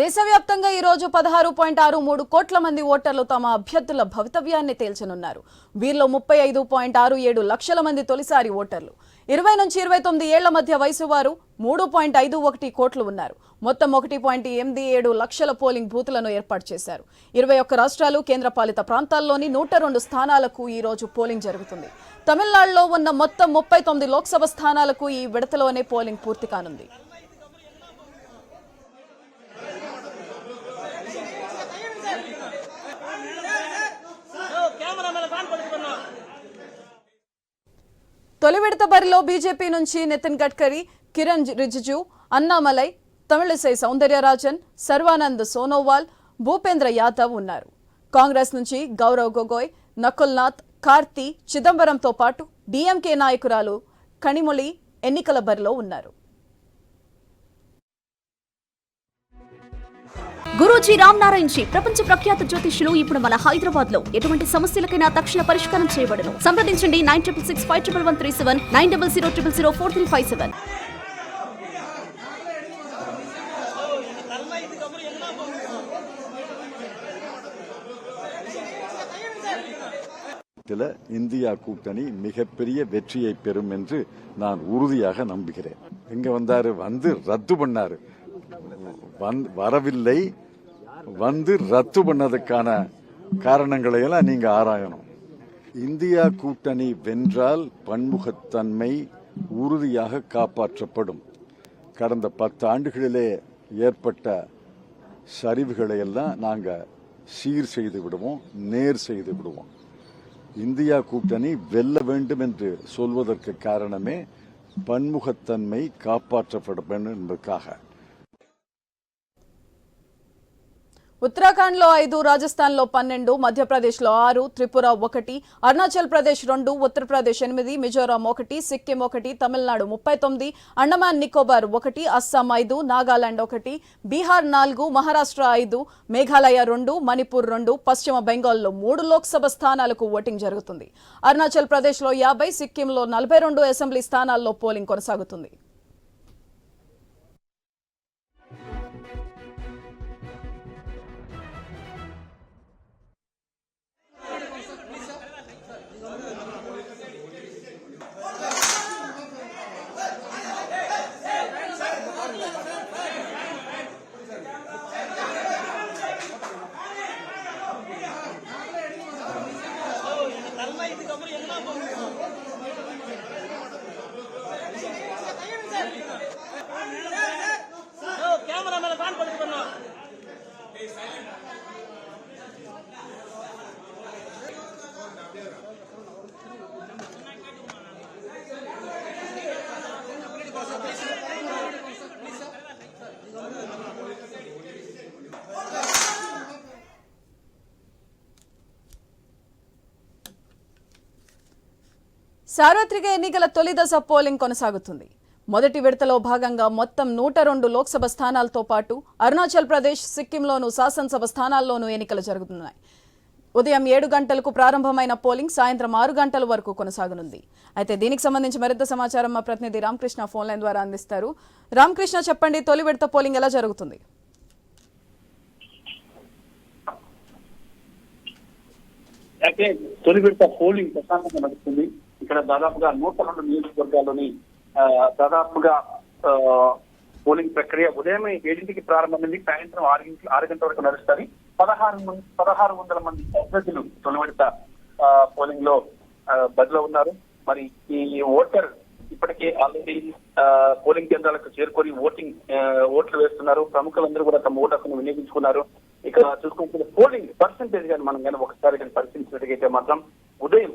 దేశవ్యాప్తంగా ఈ రోజు 16.63 కోట్ల మంది ఓటర్లు తమ అభ్యర్థుల భవితవ్యాన్ని తేల్చనున్నారు. వీరిలో 35.67 లక్షల మంది తొలిసారి ఓటర్లు. 20 నుంచి 29 ఏళ్ల మధ్య వయసు వారు 3.51 కోట్లు ఉన్నారు. మొత్తం 1.87 లక్షల పోలింగ్ బూతులను ఏర్పాటు చేశారు. 21 రాష్ట్రాలు కేంద్రపాలిత ప్రాంతాల్లోని 102 స్థానాలకు ఈ రోజు పోలింగ్ జరుగుతుంది. తమిళనాడులో ఉన్న మొత్తం 39 లోక్సభ స్థానాలకు ఈ విడతలోనే పోలింగ్ పూర్తి కానుంది. తొలి విడత బరిలో బీజేపీ నుంచి నితిన్ గడ్కరీ, కిరణ్ రిజిజు, అన్నామలై, తమిళిసై సౌందర్యరాజన్, సర్వానంద్ సోనోవాల్, భూపేంద్ర యాదవ్ ఉన్నారు. కాంగ్రెస్ నుంచి గౌరవ్ గొగోయ్, నకుల్ నాథ్, కార్తీ చిదంబరంతో పాటు డీఎంకే నాయకురాలు కనిమొళి ఎన్నికల బరిలో ఉన్నారు. గురూజీ రామ్ నారాయణ్ జీ ప్రపంచ ప్రఖ్యాత జ్యోతిష్యులు ఇప్పుడు మన హైదరాబాద్ లో ఎటువంటి సమస్యలకైనా తక్షణ పరిష్కారం చేయబడును. సంప్రదించండి 96651137 9000004357. இந்தியா கூட்டணி மிகப்பெரிய வெற்றியை பெறும் என்று நான் உறுதியாக நம்புகிறேன். எங்க வந்தாரு, வந்து ரத்து பண்ணாரு, வரவில்லை, வந்து ரத்து பண்ணதுக்கான காரணங்களை எல்லாம் நீங்க ஆராயணும். இந்தியா கூட்டணி வென்றால் பன்முகத்தன்மை உறுதியாக காப்பாற்றப்படும். கடந்த 10 ஆண்டுகளிலே ஏற்பட்ட சரிவுகளை எல்லாம் நாங்க சீர் செய்து விடுவோம், நேர் செய்து விடுவோம். இந்தியா கூட்டணி வெல்ல வேண்டும் என்று சொல்வதற்கு காரணமே பன்முகத்தன்மை காப்பாற்றப்படும் என்பதற்காக. ఉత్తరాఖండ్ లో 5, రాజస్థాన్ లో 12, మధ్యప్రదేశ్ లో 6, త్రిపుర 1, అరుణాచల్ ప్రదేశ్ 2, ఉత్తరప్రదేశ్ 8, మిజోరాం 1, సిక్కిం 1, తమిళనాడు 39, అండమాన్ నికోబార్ 1, అస్సాం 5, నాగాలాండ్ 1, బీహార్ 4, మహారాష్ట్ర 5, మేఘాలయ 2, మణిపూర్ 2, పశ్చిమ బెంగాల్లో 3 లోక్సభ స్థానాలకు ఓటింగ్ జరుగుతుంది. అరుణాచల్ ప్రదేశ్ లో 50, సిక్కింలో 42 అసెంబ్లీ స్థానాల్లో పోలింగ్ కొనసాగుతుంది. సార్వత్రిక ఎన్నికల తొలి దశ పోలింగ్ కొనసాగుతుంది. మొదటి విడతలో భాగంగా మొత్తం 102 లోక్సభ స్థానాలతో పాటు అరుణాచల్ ప్రదేశ్, సిక్కింలోనూ శాసనసభ స్థానాల్లోనూ ఎన్నికలు జరుగుతున్నాయి. ఉదయం 7 గంటలకు ప్రారంభమైన పోలింగ్ సాయంత్రం 6 గంటల వరకు కొనసాగనుంది. అయితే దీనికి సంబంధించి మరింత సమాచారం మా ప్రతినిధి రామకృష్ణ ఫోన్ లైన్ ద్వారా అందిస్తారు. రామకృష్ణ, చెప్పండి, తొలి విడత పోలింగ్ ఎలా జరుగుతుంది? అయితే తొలి విడత పోలింగ్ ప్రశాంతంగా నడుస్తుంది. ఇక్కడ దాదాపుగా 102 నియోజకవర్గాల్లోని దాదాపుగా పోలింగ్ ప్రక్రియ ఉదయం 7ంటికి ప్రారంభమైంది, సాయంత్రం 6 గంటల వరకు నడుస్తుంది. 1600 మంది అభ్యర్థులు తొలి విడత పోలింగ్ లో బదిలో ఉన్నారు. మరి ఈ ఓటర్ ఇప్పటికే ఆల్రెడీ పోలింగ్ కేంద్రాలకు చేరుకొని ఓట్లు వేస్తున్నారు. ప్రముఖులందరూ కూడా తమ ఓటు హక్కును వినియోగించుకున్నారు. ఇక చూసుకుంటే పోలింగ్ పర్సెంటేజ్ కానీ మనం కానీ ఒకసారి పరిశీలించినట్టుగైతే మాత్రం ఉదయం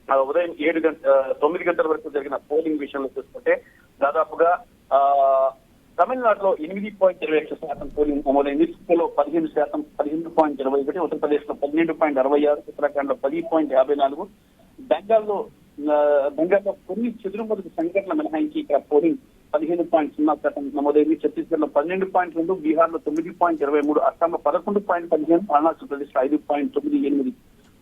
9 గంటల వరకు జరిగిన పోలింగ్ విషయంలో చూసుకుంటే దాదాపుగా తమిళనాడులో 8.21% పోలింగ్ నమోదైంది. సిక్కింలో 15%, 15.21, ఉత్తరప్రదేశ్ లో 12.66, ఉత్తరాఖండ్ లో 10.54, బెంగాల్లో కొన్ని చెదురుమదురు సంఘటనలు మినహాయించి ఇక్కడ పోలింగ్ 15.0% నమోదైంది. ఛత్తీస్గఢ్ లో 12.2, బీహార్ లో 9.23, అస్సాంలో 11.15, అరుణాచల్ ప్రదేశ్ లో 5.98,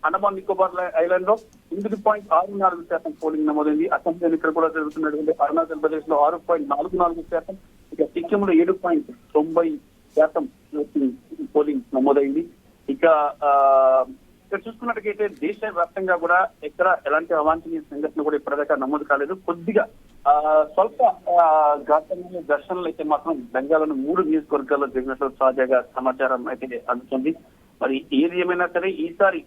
అండమాన్ నికోబార్ ఐలాండ్ లో 8.64% పోలింగ్ నమోదైంది. అసెంబ్లీ ఎన్నికలు కూడా జరుగుతున్నటువంటి అరుణాచల్ ప్రదేశ్ లో 6.44%, ఇక సిక్కింలో 7.90 60% పోలింగ్ నమోదైంది. ఇక ఇక్కడ చూసుకున్నట్టుకైతే దేశవ్యాప్తంగా కూడా ఎక్కడ ఎలాంటి అవాంఛనీయ సంఘటన కూడా ఇప్పటిదాకా నమోదు కాలేదు. కొద్దిగా స్వల్ప ఘర్షణలు అయితే మాత్రం బెంగాల్లోని 3 నియోజకవర్గాల్లో జరిగినట్లు తాజాగా సమాచారం అయితే అందుతుంది. మరి ఏది ఏమైనా సరే ఈసారి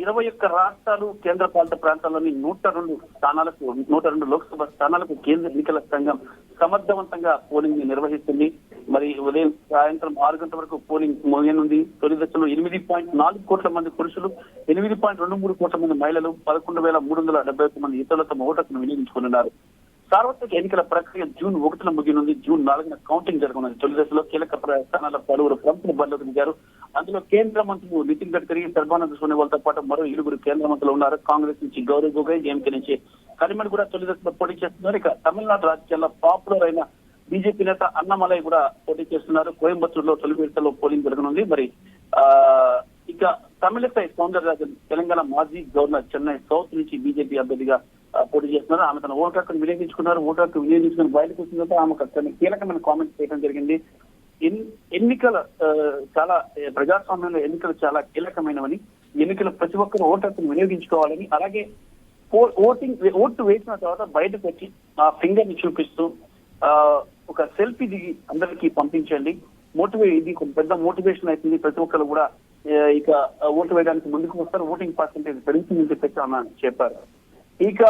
21 రాష్ట్రాలు కేంద్ర పాలిత ప్రాంతాల్లోని 102 లోక్సభ స్థానాలకు కేంద్ర ఎన్నికల సంఘం సమర్థవంతంగా పోలింగ్ ని నిర్వహిస్తుంది. మరి ఉదయం సాయంత్రం 6 గంటల వరకు పోలింగ్ ముగియనుంది. తొలి దశలో 8.4 కోట్ల మంది పురుషులు, 8.23 కోట్ల మంది మహిళలు, 11,371 మంది ఇతరులు తమ ఓటును వినియోగించుకున్నారు. సార్వత్రిక ఎన్నికల ప్రక్రియ జూన్ 1న ముగినుంది. జూన్ 4న కౌంటింగ్ జరగనుంది. తొలి దశలో కీలక స్థానాల పలువురు ప్రముఖులు బరిలోకి దిగారు. అందులో కేంద్ర మంత్రులు నితిన్ గడ్కరీ, సర్బానంద్ సోనోవాల్తో పాటు మరో 7 కేంద్ర మంత్రులు ఉన్నారు. కాంగ్రెస్ నుంచి గౌరవ్ గొగోయ్, ఎంకే నుంచి కరిమన్ కూడా తొలి దశలో పోటీ చేస్తున్నారు. ఇక తమిళనాడు రాజకీయాల్లో పాపులర్ అయిన బీజేపీ నేత అన్నమలై కూడా పోటీ చేస్తున్నారు. కోయంబత్తూరులో తొలి విడతలో పోలింగ్ జరగనుంది. మరి ఇక తమిళసై సౌందరరాజన్ తెలంగాణ మాజీ గవర్నర్ చెన్నై సౌత్ నుంచి బీజేపీ అభ్యర్థిగా పోటీ చేస్తున్నారు. ఆమె తన ఓటు హక్కును వినియోగించుకున్నారు. ఓటు హక్కు వినియోగించుకుని బయటకు వచ్చిన తర్వాత ఆమె కీలకమైన కామెంట్స్ చేయడం జరిగింది. ఎన్నికల చాలా ప్రజాస్వామ్యంలో ఎన్నికలు చాలా కీలకమైనవని, ఎన్నికలు ప్రతి ఒక్కరు ఓటు హక్కును వినియోగించుకోవాలని, అలాగే ఓటు వేసిన తర్వాత బయటకు వచ్చి ఆ ఫింగర్ ని చూపిస్తూ ఒక సెల్ఫీ దిగి అందరికీ పంపించండి. ఇది ఒక పెద్ద మోటివేషన్ అవుతుంది. ప్రతి ఒక్కరు కూడా ఇక ఓటు వేయడానికి ముందుకు వస్తారు. ఓటింగ్ పర్సెంటేజ్ పెరుగుతుందని చెప్పేసి ఆమె చెప్పారు. ఇక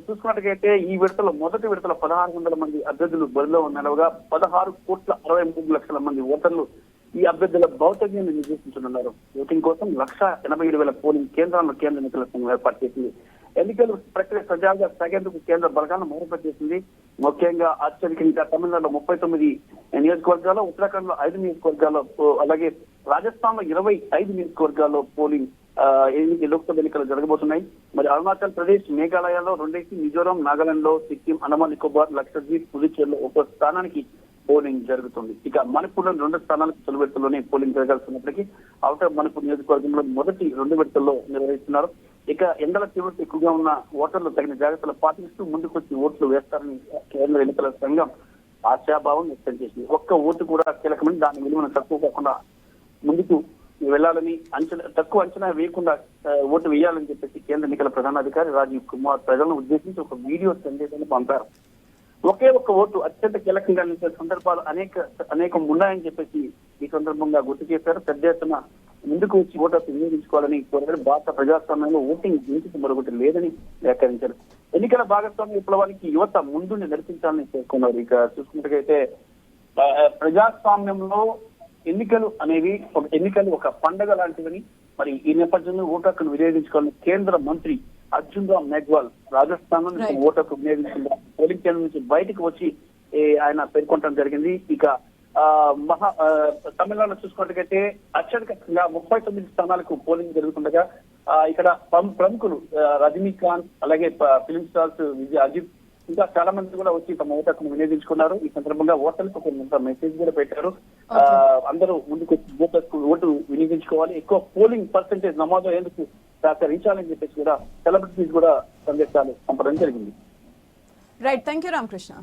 చూసుకున్నట్టుగైతే ఈ విడతలో మొదటి విడతలో 1,600 మంది అభ్యర్థులు బరిలో నిలవగా 16,63,00,000 మంది ఓటర్లు ఈ అభ్యర్థుల భౌతికంగా నిర్దేశించనున్నారు. ఓటింగ్ కోసం 1,87,000 పోలింగ్ కేంద్రాలను కేంద్ర ఎన్నికల సంఘం ఏర్పాటు చేసింది. ఎన్నికల ప్రక్రియ సజావుగా సాగేందుకు కేంద్ర బలగాలను మోహరింప చేసింది. ముఖ్యంగా ఆశ్చర్యకరంగా తమిళనాడులో 39 నియోజకవర్గాల్లో, ఉత్తరాఖండ్ లో 5 నియోజకవర్గాల్లో, అలాగే రాజస్థాన్ లో 25 నియోజకవర్గాల్లో పోలింగ్ లోక్సభ ఎన్నికలు జరగబోతున్నాయి. మరి అరుణాచల్ ప్రదేశ్, మేఘాలయలో 2, మిజోరాం, నాగాలాండ్ లో, సిక్కిం, అండమాన్ నికోబార్, లక్షద్వీప్, పుదుచ్చేరిలో 1 స్థానానికి పోలింగ్ జరుగుతుంది. ఇక మణిపూర్ లో 2 స్థానాలకు తొలి విడతలోనే పోలింగ్ జరగాల్సినప్పటికీ ఔటర్ మణిపూర్ నియోజకవర్గంలో మొదటి 2 విడతల్లో నిర్వహిస్తున్నారు. ఇక ఎండల తీవ్రత ఎక్కువగా ఉన్న ఓటర్లు తగిన జాగ్రత్తలు పాటిస్తూ ముందుకొచ్చి ఓట్లు వేస్తారని కేంద్ర ఎన్నికల సంఘం ఆశాభావం వ్యక్తం చేసింది. ఒక్క ఓటు కూడా కీలకమని, దాని విలువను తక్కువ కాకుండా ముందుకు వెళ్లాలని, తక్కువ అంచనా వేయకుండా ఓటు వేయాలని చెప్పేసి కేంద్ర ఎన్నికల ప్రధానాధికారి రాజీవ్ కుమార్ ప్రజలను ఉద్దేశించి ఒక వీడియో సందేశాన్ని పంపారు. ఒకే ఒక్క ఓటు అత్యంత కీలకంగా నిలిచే సందర్భాలు అనేకం ఉన్నాయని చెప్పేసి ఈ సందర్భంగా గుర్తు చేశారు. పెద్ద ఎత్తున ముందుకు వచ్చి ఓటు వినియోగించుకోవాలని కోరారు. భారత ప్రజాస్వామ్యంలో ఓటింగ్ దీనికి మరొకటి లేదని వ్యాఖ్యానించారు. ఎన్నికల భాగస్వామ్య విప్లవానికి యువత ముందుని నడిపించాలని పేర్కొన్నారు. ఇక చూసుకున్నట్టుగైతే ప్రజాస్వామ్యంలో ఎన్నికలు ఒక పండగ లాంటివని, మరి ఈ నేపథ్యంలో ఓటు హక్కును వినియోగించుకోవాలని కేంద్ర మంత్రి అర్జున్ రామ్ మేఘ్వాల్ రాజస్థాన్ నుంచి ఓటు హక్కు వినియోగించుకున్న పోలింగ్ కేంద్రం నుంచి బయటకు వచ్చి ఆయన పేర్కొనడం జరిగింది. ఇక తమిళనాడులో చూసుకున్నట్టుగైతే అత్యధికంగా 39 స్థానాలకు పోలింగ్ జరుగుతుండగా ఇక్కడ ప్రముఖులు రజనీకాంత్, అలాగే ఫిలిం స్టార్స్ అజిత్, ఇంకా చాలా మంది కూడా వచ్చి తమ ఓటు హక్కును వినియోగించుకున్నారు. ఈ సందర్భంగా ఓటర్లకు కొంత మెసేజ్ కూడా పెట్టారు. అందరూ ముందుకు ఓటు వినియోగించుకోవాలి, ఎక్కువ పోలింగ్ పర్సెంటేజ్ నమోదు అయ్యేందుకు సహకరించాలని చెప్పేసి కూడా సెలబ్రిటీస్ కూడా సందేశాలు పంపడం జరిగింది. Right, thank you Ramakrishna.